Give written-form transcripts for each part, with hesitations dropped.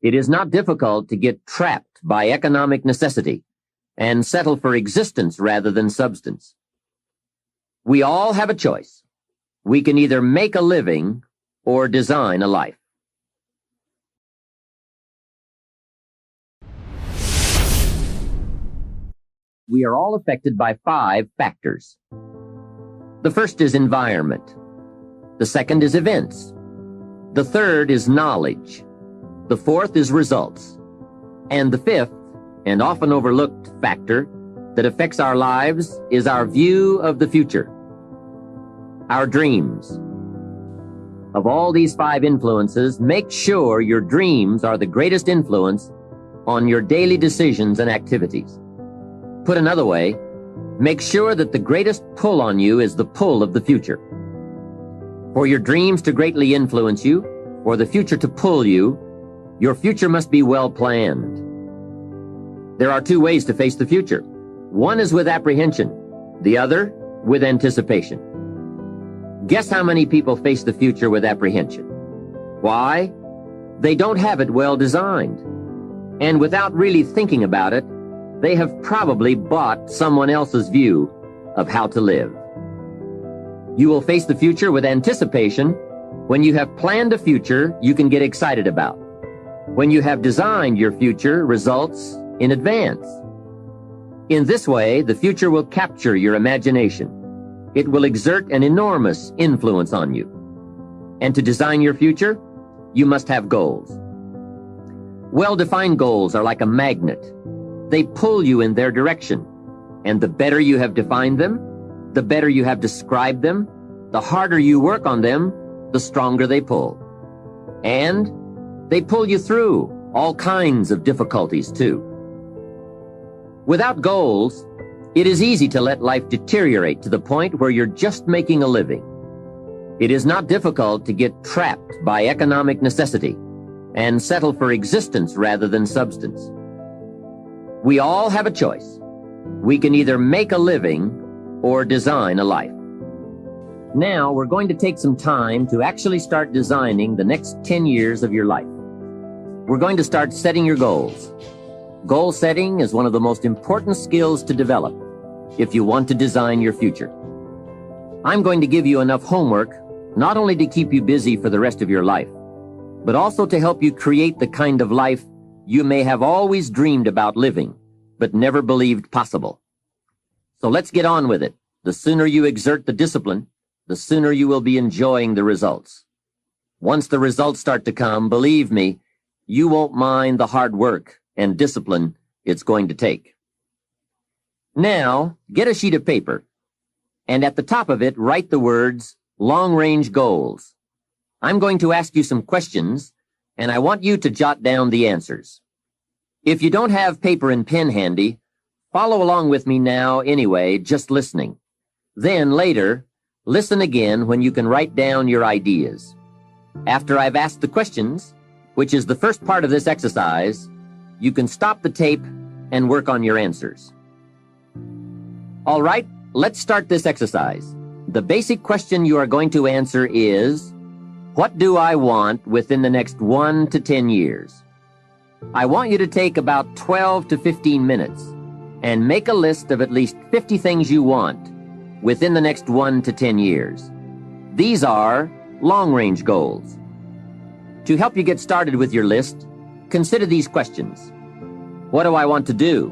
It is not difficult to get trapped by economic necessity and settle for existence rather than substance. We all have a choice. We can either make a living or design a life. We are all affected by 5 factors. The first is environment. The second is events. The third is knowledge. The fourth is results. And the fifth, and often overlooked factor that affects our lives is our view of the future. Our dreams. Of all these 5 influences, make sure your dreams are the greatest influence on your daily decisions and activities. Put another way, make sure that the greatest pull on you is the pull of the future. For your dreams to greatly influence you, for the future to pull you, your future must be well planned. There are 2 ways to face the future. One is with apprehension, the other with anticipation. Guess how many people face the future with apprehension? Why? They don't have it well designed. And without really thinking about it, they have probably bought someone else's view of how to live. You will face the future with anticipation when you have planned a future you can get excited about. When you have designed your future results in advance. In this way, the future will capture your imagination. It will exert an enormous influence on you. And to design your future, you must have goals. Well-defined goals are like a magnet. They pull you in their direction. And the better you have defined them, the better you have described them, the harder you work on them, the stronger they pull. And they pull you through all kinds of difficulties too. Without goals, it is easy to let life deteriorate to the point where you're just making a living. It is not difficult to get trapped by economic necessity and settle for existence rather than substance. We all have a choice. We can either make a living or design a life. Now we're going to take some time to actually start designing the next 10 years of your life. We're going to start setting your goals. Goal setting is one of the most important skills to develop if you want to design your future. I'm going to give you enough homework not only to keep you busy for the rest of your life, but also to help you create the kind of life you may have always dreamed about living, but never believed possible. So let's get on with it. The sooner you exert the discipline, the sooner you will be enjoying the results. Once the results start to come, believe me, you won't mind the hard work and discipline it's going to take. Now, get a sheet of paper, and at the top of it, write the words, long-range goals. I'm going to ask you some questions, and I want you to jot down the answers. If you don't have paper and pen handy, follow along with me now anyway, just listening. Then later, listen again when you can write down your ideas. After I've asked the questions, which is the first part of this exercise, you can stop the tape and work on your answers. All right, let's start this exercise. The basic question you are going to answer is, what do I want within the next 1 to 10 years? I want you to take about 12 to 15 minutes and make a list of at least 50 things you want within the next 1 to 10 years. These are long-range goals. To help you get started with your list, consider these questions. What do I want to do?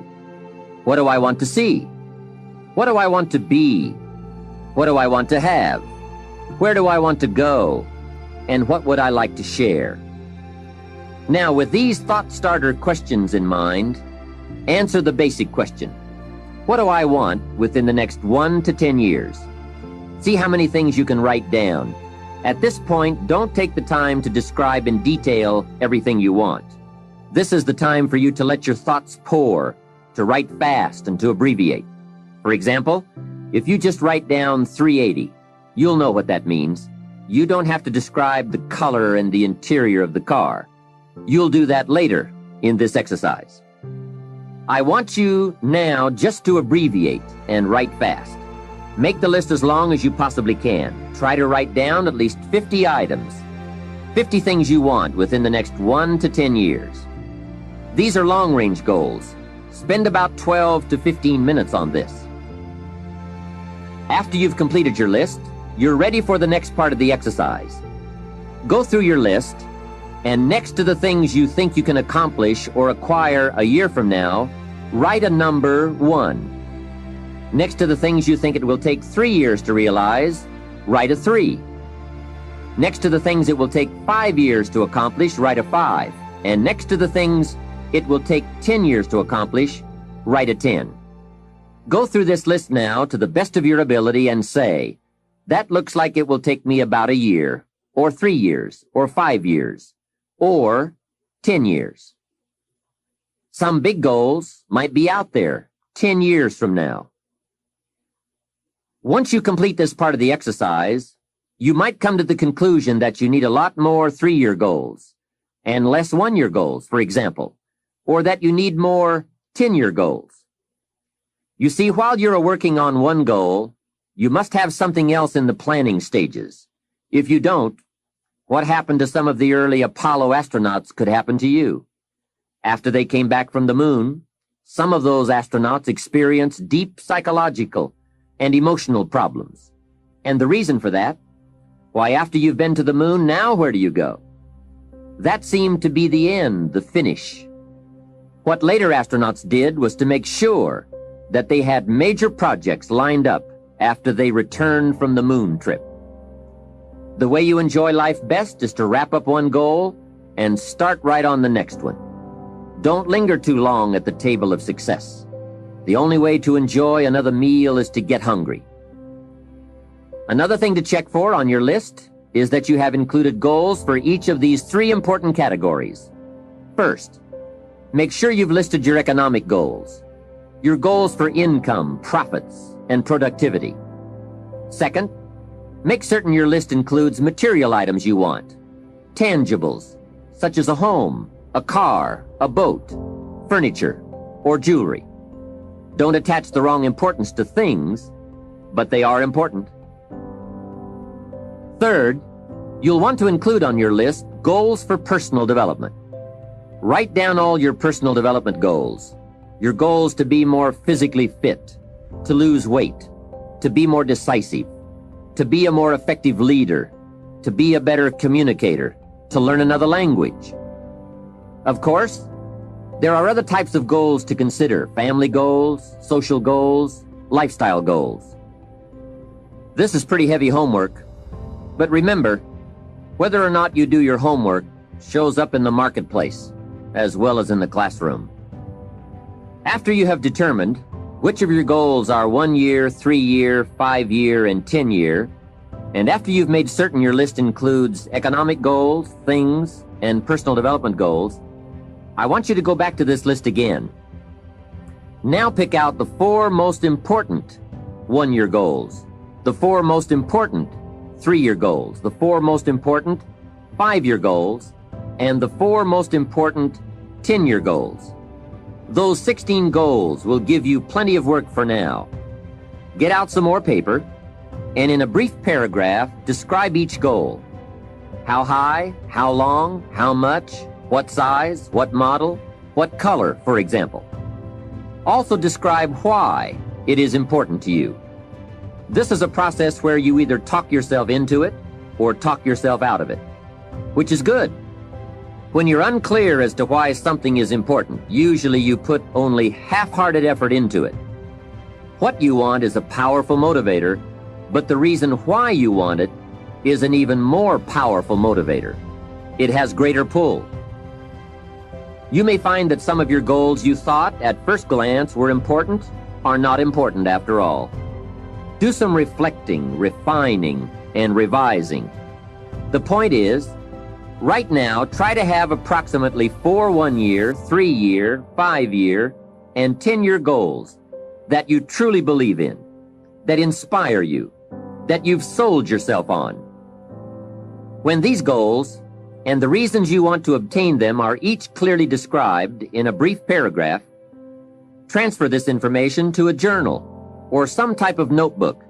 What do I want to see? What do I want to be? What do I want to have? Where do I want to go? And what would I like to share? Now, with these thought starter questions in mind, answer the basic question. What do I want within the next 1 to 10 years? See how many things you can write down. At this point, don't take the time to describe in detail everything you want. This is the time for you to let your thoughts pour, to write fast and to abbreviate. For example, if you just write down 380, you'll know what that means. You don't have to describe the color and the interior of the car. You'll do that later in this exercise. I want you now just to abbreviate and write fast. Make the list as long as you possibly can. Try to write down at least 50 items. 50 things you want within the next 1 to 10 years. These are long-range goals. Spend about 12 to 15 minutes on this. After you've completed your list, you're ready for the next part of the exercise. Go through your list, and next to the things you think you can accomplish or acquire a year from now, write a number 1. Next to the things you think it will take 3 years to realize, write a 3. Next to the things it will take 5 years to accomplish, write a 5. And next to the things it will take 10 years to accomplish, write a 10. Go through this list now to the best of your ability and say, that looks like it will take me about a year, or 3 years, or 5 years, or 10 years. Some big goals might be out there 10 years from now. Once you complete this part of the exercise, you might come to the conclusion that you need a lot more 3-year goals and less 1-year goals, for example, or that you need more 10-year goals. You see, while you're working on one goal, you must have something else in the planning stages. If you don't, what happened to some of the early Apollo astronauts could happen to you. After they came back from the moon, some of those astronauts experienced deep psychological and emotional problems. And the reason for that? Why, after you've been to the moon, now where do you go? That seemed to be the end, the finish. What later astronauts did was to make sure that they had major projects lined up after they returned from the moon trip. The way you enjoy life best is to wrap up one goal and start right on the next one. Don't linger too long at the table of success. The only way to enjoy another meal is to get hungry. Another thing to check for on your list is that you have included goals for each of these 3 important categories. First, make sure you've listed your economic goals, your goals for income, profits, and productivity. Second, make certain your list includes material items you want, tangibles, such as a home, a car, a boat, furniture, or jewelry. Don't attach the wrong importance to things, but they are important. Third, you'll want to include on your list goals for personal development. Write down all your personal development goals. Your goals to be more physically fit, to lose weight, to be more decisive, to be a more effective leader, to be a better communicator, to learn another language. Of course, there are other types of goals to consider: family goals, social goals, lifestyle goals. This is pretty heavy homework, but remember, whether or not you do your homework shows up in the marketplace as well as in the classroom. After you have determined which of your goals are 1 year, 3 year, 5 year, and 10 year, and after you've made certain your list includes economic goals, things, and personal development goals, I want you to go back to this list again. Now pick out the 4 most important 1-year goals, the 4 most important 3-year goals, the 4 most important 5-year goals, and the 4 most important 10-year goals. Those 16 goals will give you plenty of work for now. Get out some more paper, and in a brief paragraph, describe each goal. How high, how long, how much, what size, what model, what color, for example. Also describe why it is important to you. This is a process where you either talk yourself into it or talk yourself out of it, which is good. When you're unclear as to why something is important, usually you put only half-hearted effort into it. What you want is a powerful motivator, but the reason why you want it is an even more powerful motivator. It has greater pull. You may find that some of your goals you thought at first glance were important are not important after all. Do some reflecting, refining, and revising. The point is, right now, try to have approximately 4 1-year, 3-year, 5-year, and 10-year goals that you truly believe in, that inspire you, that you've sold yourself on. When these goals and the reasons you want to obtain them are each clearly described in a brief paragraph, transfer this information to a journal or some type of notebook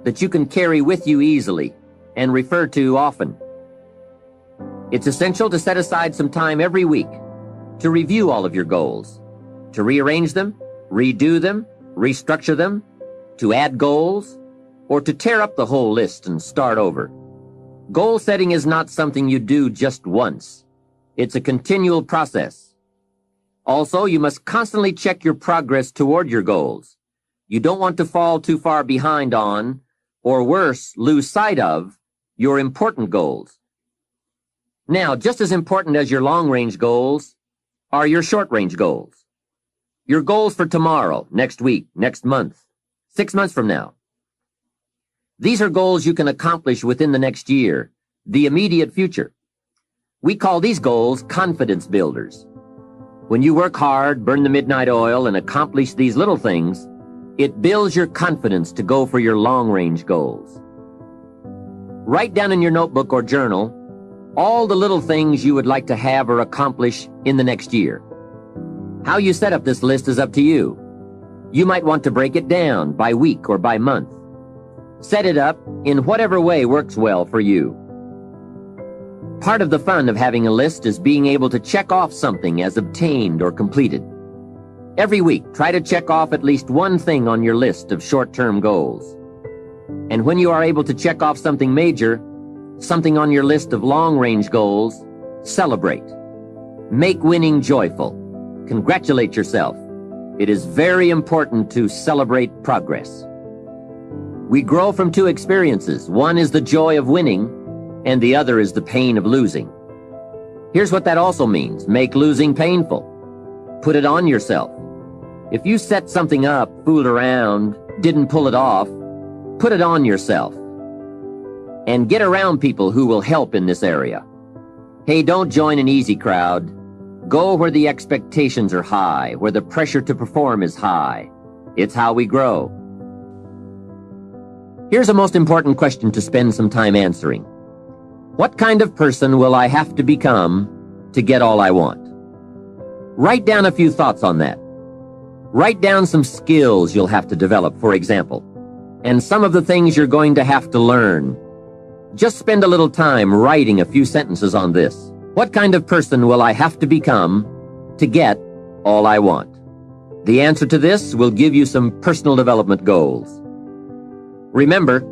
that you can carry with you easily and refer to often. It's essential to set aside some time every week to review all of your goals, to rearrange them, redo them, restructure them, to add goals, or to tear up the whole list and start over. Goal setting is not something you do just once. It's a continual process. Also, you must constantly check your progress toward your goals. You don't want to fall too far behind on, or worse, lose sight of, your important goals. Now, just as important as your long-range goals are your short-range goals. Your goals for tomorrow, next week, next month, 6 months from now. These are goals you can accomplish within the next year, the immediate future. We call these goals confidence builders. When you work hard, burn the midnight oil, and accomplish these little things, it builds your confidence to go for your long-range goals. Write down in your notebook or journal all the little things you would like to have or accomplish in the next year. How you set up this list is up to you. You might want to break it down by week or by month. Set it up in whatever way works well for you. Part of the fun of having a list is being able to check off something as obtained or completed. Every week, try to check off at least one thing on your list of short-term goals. And when you are able to check off something major, something on your list of long-range goals, celebrate. Make winning joyful. Congratulate yourself. It is very important to celebrate progress. We grow from two experiences. One is the joy of winning, and the other is the pain of losing. Here's what that also means. Make losing painful. Put it on yourself. If you set something up, fooled around, didn't pull it off, put it on yourself. And get around people who will help in this area. Hey, don't join an easy crowd. Go where the expectations are high, where the pressure to perform is high. It's how we grow. Here's a most important question to spend some time answering. What kind of person will I have to become to get all I want? Write down a few thoughts on that. Write down some skills you'll have to develop, for example, and some of the things you're going to have to learn. Just spend a little time writing a few sentences on this. What kind of person will I have to become to get all I want? The answer to this will give you some personal development goals. Remember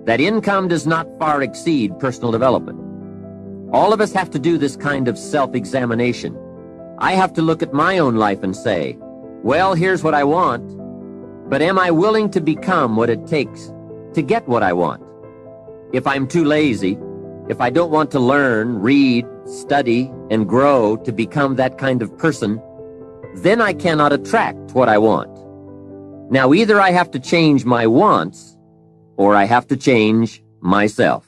that income does not far exceed personal development. All of us have to do this kind of self-examination. I have to look at my own life and say, well, here's what I want, but am I willing to become what it takes to get what I want? If I'm too lazy, if I don't want to learn, read, study, and grow to become that kind of person, then I cannot attract what I want. Now, either I have to change my wants, or I have to change myself.